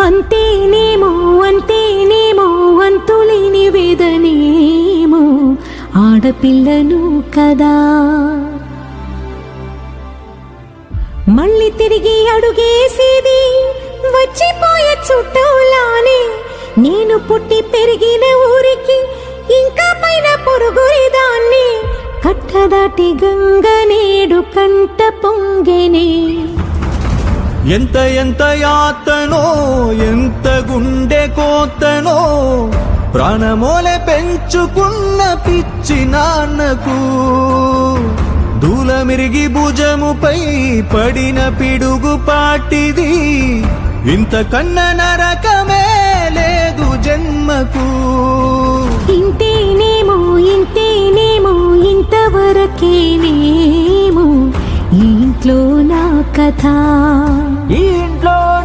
అంతేనేమో అంతేనేమో అంతులేని వేదనేమో ఆడపిల్లను కదా. మళ్ళీ తిరిగి అడుగేసేది వచ్చిపోయే చుట్టూలానే. నేను పుట్టి పెరిగిన ఊరికి ఇంకా పైన పొరుగురిదాన్ని. కట్టదాటి గంగ నేడు కంట పొంగెనే. ఎంత ఎంత యాతనో ఎంత గుండె కోతనో ప్రాణమోలే పెంచుకున్న పిచ్చి నాన్నకు దూలమిరిగి భుజముపై పడిన పిడుగు పాటిది. ఇంతకన్న నరకమే లేదు జన్మకు. ఇంతేనేమో ఇంతేనేమో ఇంతవరకేనేమో ఈ ఇంట్లో నా కథ. ఈ ఇంట్లో